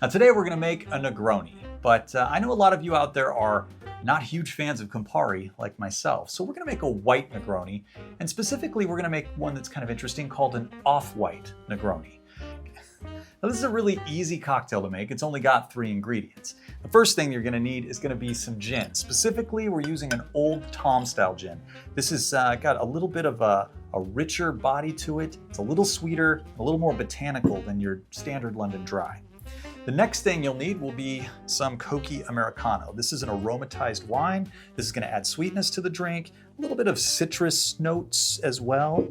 Now today we're gonna make a Negroni, but I know a lot of you out there are not huge fans of Campari like myself. So we're gonna make a white Negroni, and specifically we're gonna make one that's kind of interesting called an Off-White Negroni. Now this is a really easy cocktail to make. It's only got 3 ingredients. The first thing you're gonna need is gonna be some gin. Specifically, we're using an Old Tom style gin. This has got a little bit of a richer body to it. It's a little sweeter, a little more botanical than your standard London Dry. The next thing you'll need will be some Cocchi Americano. This is an aromatized wine. This is gonna add sweetness to the drink, a little bit of citrus notes as well.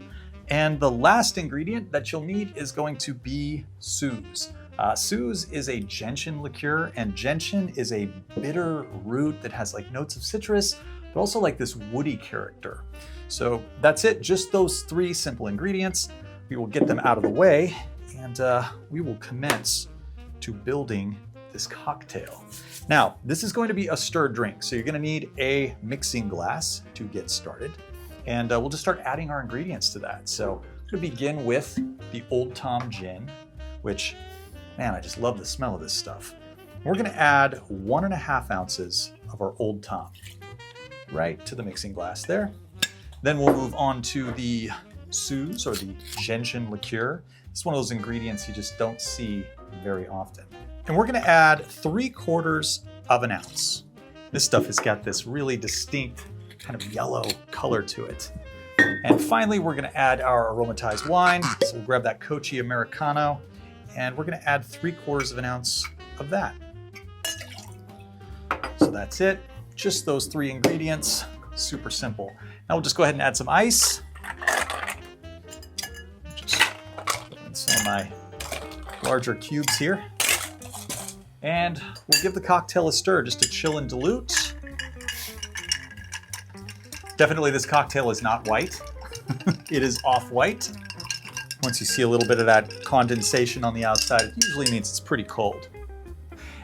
And the last ingredient that you'll need is going to be Suze. Suze is a gentian liqueur, and gentian is a bitter root that has like notes of citrus, but also like this woody character. So that's it, just those 3 simple ingredients. We will get them out of the way, and we will commence to building this cocktail. Now, this is going to be a stirred drink, so you're gonna need a mixing glass to get started. And we'll just start adding our ingredients to that. So I'm gonna begin with the Old Tom gin, which, man, I just love the smell of this stuff. We're gonna add 1.5 ounces of our Old Tom right to the mixing glass there. Then we'll move on to the Suze, or the gentian liqueur. It's one of those ingredients you just don't see very often. And we're gonna add 3/4 of an ounce. This stuff has got this really distinct kind of yellow color to it. And finally, we're gonna add our aromatized wine. So we'll grab that Cocchi Americano, and we're gonna add 3/4 of an ounce of that. So that's it, just those 3 ingredients, super simple. Now we'll just go ahead and add some ice. Just put in some of my larger cubes here. And we'll give the cocktail a stir just to chill and dilute. Definitely this cocktail is not white. It is off-white. Once you see a little bit of that condensation on the outside, it usually means it's pretty cold.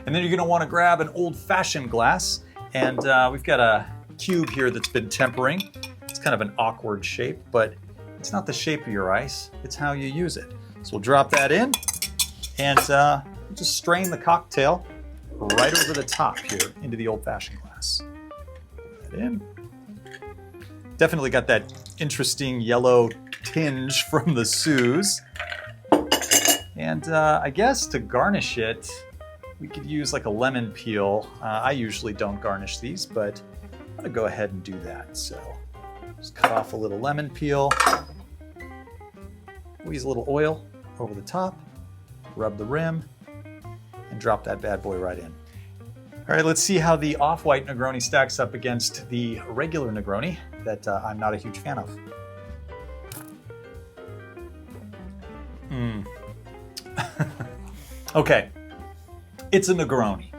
And then you're gonna wanna grab an old-fashioned glass, and we've got a cube here that's been tempering. It's kind of an awkward shape, but it's not the shape of your ice, it's how you use it. So we'll drop that in, and just strain the cocktail right over the top here into the old-fashioned glass. Put that in. Definitely got that interesting yellow tinge from the Suze. And I guess to garnish it, we could use like a lemon peel. I usually don't garnish these, but I'm gonna go ahead and do that. So just cut off a little lemon peel, squeeze a little oil over the top, rub the rim, and drop that bad boy right in. All right, let's see how the Off-White Negroni stacks up against the regular Negroni that I'm not a huge fan of. Okay, it's a Negroni.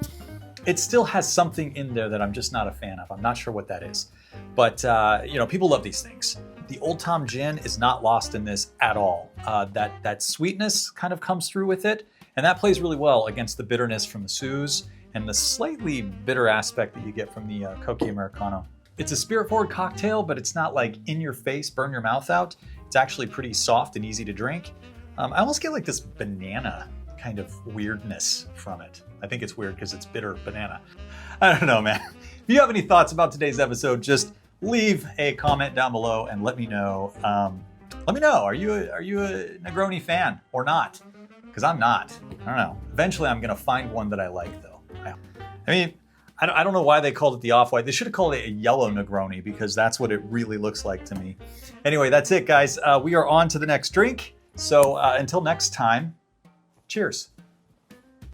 It still has something in there that I'm just not a fan of. I'm not sure what that is, but you know, people love these things. The Old Tom gin is not lost in this at all. That sweetness kind of comes through with it, and that plays really well against the bitterness from the Suze and the slightly bitter aspect that you get from the Cocchi Americano. It's a spirit-forward cocktail, but it's not like in your face, burn your mouth out. It's actually pretty soft and easy to drink. I almost get like this banana kind of weirdness from it. I think it's weird because it's bitter banana. I don't know, man. If you have any thoughts about today's episode, just leave a comment down below and let me know. Let me know, are you a Negroni fan or not? Because I'm not. I don't know. Eventually I'm gonna find one that I like though. I mean, I don't know why they called it the Off-White. They should have called it a yellow Negroni because that's what it really looks like to me. Anyway, that's it, guys. We are on to the next drink. So until next time, cheers.